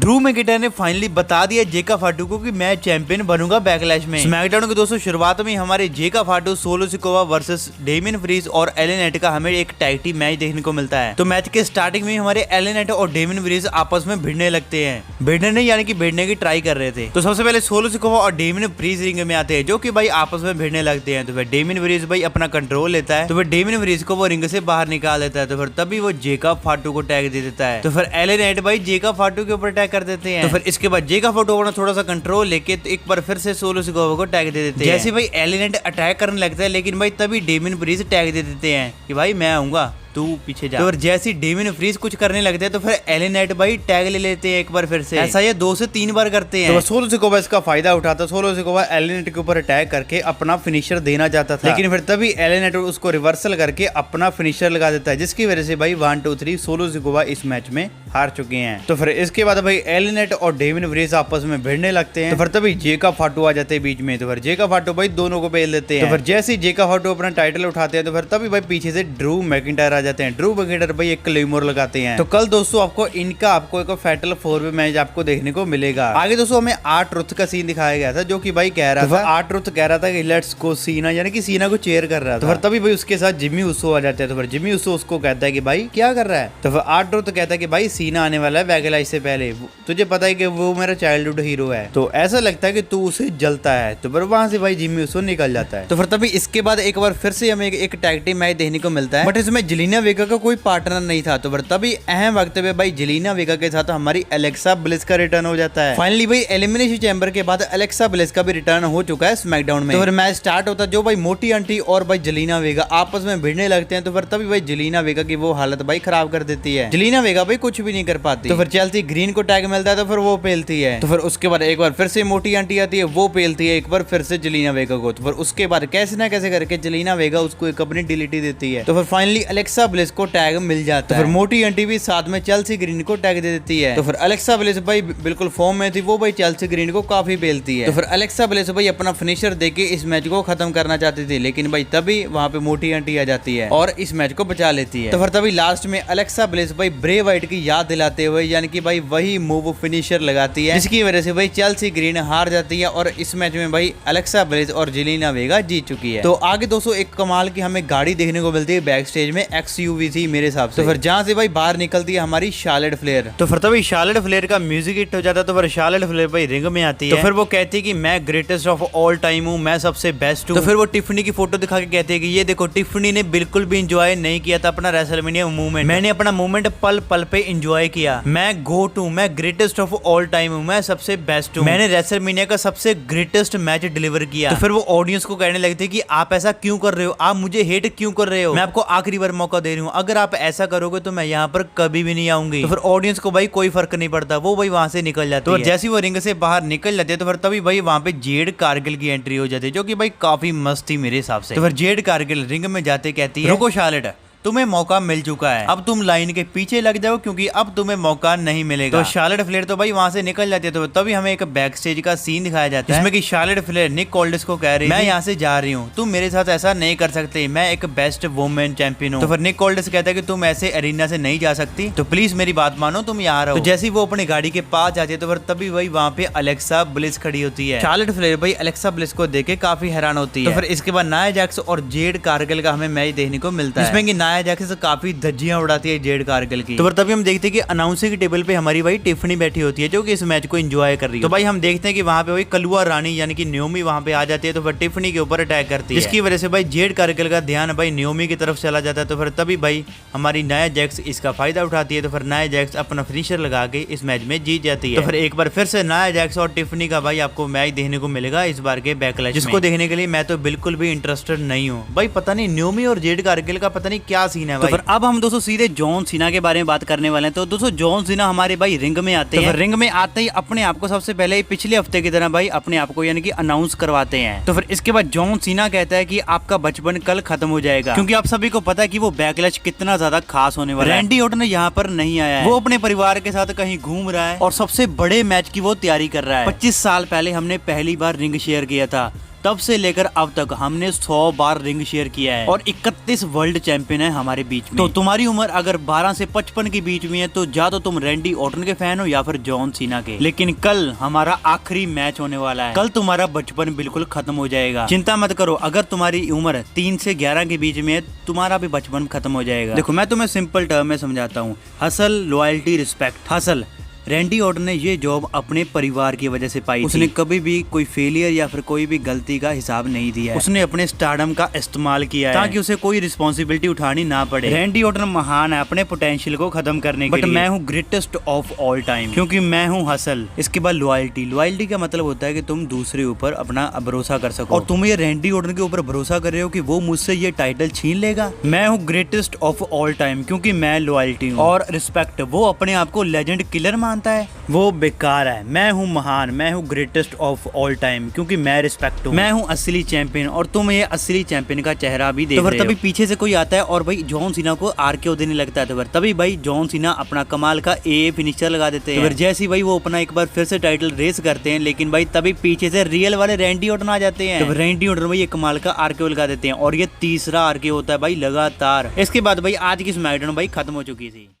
Drew McIntyre ने finally बता दिया जेका फाटू को कि मैं चैंपियन बनूंगा बैकलैश में। स्मैकडाउन के दोस्तों शुरुआत में हमारे Jacob Fatu, Solo Sikoa versus Damian Priest और एले नाइट का हमें एक टैग टीम मैच देखने को मिलता है। तो मैच के स्टार्टिंग में हमारे एले नाइट और डेमियन प्रीस्ट आपस में भिड़ने लगते हैं। भिड़ने नहीं यानी कि भिड़ने की ट्राई कर रहे थे। तो सबसे पहले सोलो सिकोवा और डेमियन प्रीस्ट रिंग में आते हैं, जो कि भाई आपस में भिड़ने लगते हैं। तो फिर डेमियन प्रीस्ट भाई अपना कंट्रोल लेता है, तो फिर डेमियन प्रीस्ट को वो रिंग से बाहर निकाल देता है। तो फिर तभी वो जेका फाटू को टैग दे देता है। तो फिर एले नाइट भाई जेका फाटू के ऊपर अटैक कर देते हैं। तो फिर इसके बाद जेका फाटू अपना थोड़ा सा कंट्रोल लेके तो एक बार फिर से सोलो सिकोवा को टैग दे देते हैं। जैसे भाई एले नाइट अटैक करने लगता है, लेकिन भाई तभी डेमियन प्रीस्ट टैग दे देते हैं कि भाई मैं आऊंगा, तू पीछे जा। तो फिर जैसे डेमियन प्रीस्ट कुछ करने लगते हैं तो फिर एले नाइट भाई टैग ले लेते हैं एक बार फिर से। ऐसा ये 2 से 3 बार करते हैं। तो सोलो सिकोवा इसका फायदा उठाता, सोलो सिकोवा एले नाइट के ऊपर अटैक करके अपना फिनिशर देना चाहता था, लेकिन फिर तभी एले नाइट उसको रिवर्सल करके अपना फिनिशर लगा देता है, जिसकी वजह से भाई 1 2 3 सोलो सिकोवा इस मैच में हार चुके हैं। तो फिर इसके बाद भाई एले नाइट और डेमियन प्रीस्ट आपस में भिड़ने लगते हैं। तो फिर तभी जेका फाटू आ जाते हैं बीच में। तो फिर जेका फाटू भाई दोनों को बेल देते हैं। तो फिर जैसे ही जेका फाटू अपना टाइटल उठाते हैं तो फिर तभी भाई पीछे से ड्रू मैकिंटायर आ जाते हैं। ड्रू मैकिंटायर भाई एक क्लेमोर लगाते हैं। तो कल दोस्तों आपको एक फैटल 4 मैच आपको देखने को मिलेगा। आगे दोस्तों हमें R-Truth का सीन दिखाया गया था, जो कि भाई कह रहा था, R-Truth कह रहा था कि लेट्स गो सीना, यानी कि सीना को चेयर कर रहा था। तो फिर तभी भाई उसके साथ जिम्मी उसो आ जाते हैं। तो फिर जिम्मी उसो उसको कहता है कि भाई क्या कर रहा है। तो फिर R-Truth कहता है कि भाई सीना आने वाला है बैकलैश से पहले, तुझे पता है कि वो मेरा चाइल्डहुड हीरो है, तो ऐसा लगता है कि तू उसे जलता है। तो फिर वहां से भाई जिम्मी उसो निकल जाता है। तो फिर तभी इसके बाद एक बार फिर से हमें एक टैग टीम मैच देखने को मिलता है, बट इसमें जेलिना वेगा का कोई पार्टनर नहीं था। तो फिर तभी अहम वक्त पे भाई जेलिना वेगा के साथ हमारी एलेक्सा ब्लिस का रिटर्न हो जाता है। फाइनली भाई एलिमिनेशन चैंबर के बाद एलेक्सा ब्लिस का भी रिटर्न हो चुका है स्मैकडाउन में। तो फिर मैच स्टार्ट होता है, जो भाई मोटी आंटी और भाई जेलिना वेगा आपस में भिड़ने लगते हैं। तो फिर तभी भाई जेलिना वेगा की वो हालत भाई खराब कर देती है। जेलिना वेगा भाई कुछ भी नहीं कर पाती। तो फिर चलती ग्रीन को टैग मिलता है, तो फिर वो पेलती है। तो फिर उसके बाद एक बार फिर से मोटी आंटी आती है, वो पेलती है एक बार फिर से जेलिना वेगा को। तो फिर उसके बाद कैसे ना कैसे करके जेलिना वेगा उसको एक अपनी डिलीटी देती है। तो फिर फाइनली एलेक्सा ब्लिस को टैग मिल जाता है। फिर मोटी आंटी भी साथ में चेल्सी ग्रीन को टैग दे देती है। तो फिर एलेक्सा ब्लिस भाई बिल्कुल फॉर्म में थी, वो भाई चेल्सी ग्रीन को काफी बेलती है। तो फिर एलेक्सा ब्लिस भाई अपना फिनिशर देके इस मैच को खत्म करना चाहती थी, लेकिन भाई तभी वहां पे मोटी आंटी आ जाती है और इस मैच को बचा लेती है। तो फिर तभी लास्ट में एलेक्सा ब्लिस भाई ब्रे वाइट की याद दिलाते हुए, यानी कि भाई वही मूव फिनिशर लगाती है, जिसकी वजह से भाई चेल्सी ग्रीन हार जाती है और इस मैच में भाई एलेक्सा ब्लिस और जेलिना वेगा जीत चुकी है। तो आगे दोस्तों एक कमाल की हमें गाड़ी देखने को मिलती है बैक स्टेज में, XUV थी मेरे हिसाब से। तो फिर जहां से भाई बाहर निकलती है हमारी शार्लेट फ्लेयर। तो फिर तभी शार्लेट फ्लेयर का म्यूजिक हिट हो जाता है। तो फिर शार्लेट फ्लेयर भाई रिंग में आती है। तो फिर वो कहती है कि मैं ग्रेटेस्ट ऑफ ऑल टाइम हूँ, मैं सबसे बेस्ट हूँ। तो फिर वो टिफनी की फोटो दिखा के कहती है कि ये देखो, टिफनी ने बिल्कुल भी इंजॉय नहीं किया था अपना रेसलमेनिया मूवमेंट, मैंने अपना मूवमेंट पल पल पे इंजॉय किया। मैं गोट हूँ, मैं ग्रेटेस्ट ऑफ ऑल टाइम हूँ, मैं सबसे बेस्ट हूँ, मैंने रेसलमेनिया का सबसे ग्रेटेस्ट मैच डिलीवर किया। तो फिर वो ऑडियंस को कहने लगती है कि आप ऐसा क्यों कर रहे हो, आप मुझे हेट क्यों कर रहे हो, मैं आपको आखिरी बार मौका दे रही हूँ, अगर आप ऐसा करोगे तो मैं यहाँ पर कभी भी नहीं आऊंगी। तो फिर ऑडियंस को भाई कोई फर्क नहीं पड़ता, वो भाई वहां से निकल जाती है। तो जैसे वो रिंग से बाहर निकल जाते हैं तो फिर तभी भाई वहां पे जेड कारगिल की एंट्री हो जाती है, जो कि भाई काफी मस्त थी मेरे हिसाब से। तो फिर जेड कारगिल रिंग में जाते कहती है, रुको शार्लेट, तुम्हें मौका मिल चुका है, अब तुम लाइन के पीछे लग जाओ क्योंकि अब तुम्हें मौका नहीं मिलेगा। तो शार्लेट फ्लेयर तो भाई वहां से निकल जाती है। तो तभी हमें एक बैक स्टेज का सीन दिखाया जाता है, जिसमें कि शार्लेट फ्लेयर निक कॉल्डिस को कह रही है, मैं यहाँ से जा रही हूँ, तुम मेरे साथ ऐसा नहीं कर सकते, मैं एक बेस्ट वुमेन चैंपियन हूँ। तो फिर निक कॉल्डिस कहता है कि तुम ऐसे एरिना से नहीं जा सकती, तो प्लीज मेरी बात मानो, तुम यहाँ रहो। तो जैसे वो अपनी गाड़ी के पास जाती है तो फिर तभी वही वहाँ पे अलेक्सा ब्लिस खड़ी होती है। शार्लेट फ्लेयर भाई अलेक्सा ब्लिस को देख के काफी हैरान होती है। तो फिर इसके बाद नाया जैक्स और जेड कारगिल का हमें मैच देखने को मिलता है, जिसमें कि नाया जैक्स काफी धज्जियां उड़ाती है जेड कारगिल की। तो फिर तभी हम देखते हैं कि अनाउंसिंग टेबल पे हमारी भाई टिफनी बैठी होती है, जो कि इस मैच को एंजॉय कर रही है। तो भाई हम देखते हैं कि वहां पे भाई कलुआ रानी यानी कि न्योमी वहां पे आ जाती है। तो फिर टिफनी के ऊपर अटैक करती है, जिसकी वजह से भाई जेड कारगिल का ध्यान भाई न्योमी की तरफ चला जाता है। तो फिर तभी भाई हमारी नाया जैक्स इसका फायदा उठाती है। तो फिर नाया जैक्स अपना फिनिशर लगा के इस मैच में जीत जाती है। तो फिर एक बार फिर से नाया जैक्स और टिफनी का भाई आपको मैच देखने को मिलेगा इस बार के बैकलैश, जिसको देखने के लिए मैं तो बिल्कुल भी इंटरेस्टेड नहीं हूँ। भाई पता नहीं न्योमी और जेड कारगिल का पता नहीं क्या सीन है। तो फिर अब हम दोस्तों सीधे जॉन सीना के बारे में बात करने वाले हैं। तो दोस्तों जॉन सीना हमारे भाई रिंग में आते हैं। रिंग में आते ही अपने आप को सबसे पहले पिछले हफ्ते की तरह भाई अपने आप को यानी कि अनाउंस करवाते हैं। तो फिर इसके बाद जॉन सीना कहता है कि आपका बचपन कल खत्म हो जाएगा, क्योंकि आप सभी को पता है कि वो बैकलैश कितना ज्यादा खास होने वाला है। रैंडी ऑर्टन यहाँ पर नहीं आया है, वो अपने परिवार के साथ कहीं घूम रहा है और सबसे बड़े मैच की वो तैयारी कर रहा है। 25 साल पहले हमने पहली बार रिंग शेयर किया था, तब से लेकर अब तक हमने 100 बार रिंग शेयर किया है और 31 वर्ल्ड चैंपियन है हमारे बीच में। तो तुम्हारी उम्र अगर 12 से 55 के बीच में है तो या तो तुम रैंडी ऑर्टन के फैन हो या फिर जॉन सीना के। लेकिन कल हमारा आखिरी मैच होने वाला है, कल तुम्हारा बचपन बिल्कुल खत्म हो जाएगा। चिंता मत करो, अगर तुम्हारी उम्र 3 से 11 के बीच में है तुम्हारा भी बचपन खत्म हो जाएगा। देखो मैं तुम्हें सिंपल टर्म में समझाता हूँ। Hustle, loyalty, respect. Hustle, Randy Orton ने ये जॉब अपने परिवार की वजह से पाई। उसने कभी भी कोई फेलियर या फिर कोई भी गलती का हिसाब नहीं दिया है। उसने अपने स्टारडम का इस्तेमाल किया है ताकि उसे कोई रिस्पॉन्सिबिलिटी उठानी ना पड़े। रैंडी ऑर्टन महान है अपने पोटेंशियल को खत्म करने के लिए। बट मैं हूँ ग्रेटेस्ट ऑफ ऑल टाइम, क्योंकि मैं हूँ हसल। इसके बाद लॉयल्टी। लॉयल्टी का मतलब होता है कि तुम दूसरे ऊपर अपना भरोसा कर सको। और तुम ये रैंडी ऑर्टन के ऊपर भरोसा कर रहे हो कि वो मुझसे ये टाइटल छीन लेगा। मैं हूँ ग्रेटेस्ट ऑफ ऑल टाइम क्योंकि मैं लॉयल्टी हूँ। और रिस्पेक्ट, वो अपने आप को लेजेंड किलर मानता है, वो बेकार है। मैं हूँ महान, मैं हूँ ग्रेटेस्ट ऑफ ऑल टाइम क्योंकि मैं रिस्पेक्ट हूँ। मैं हूँ असली चैंपियन और तुम ये असली चैंपियन का चेहरा भी देख रहे हो। तभी पीछे से कोई आता है और भाई जॉन सीना को आरकेओ देने लगता है। तो तभी भाई जॉन सीना अपना कमाल का ए फिनिशर लगा देते हैं। जैसे भाई वो अपना एक बार फिर से टाइटल रेस करते हैं, लेकिन भाई तभी पीछे से रियल वाले रैंडी ऑर्टन आ जाते हैं। तो रैंडी ऑर्टन भाई ये कमाल का आरकेओ लगा देते हैं और ये तीसरा आरकेओ होता है भाई लगातार। इसके बाद भाई आज की स्मैकडाउन भाई खत्म हो चुकी थी।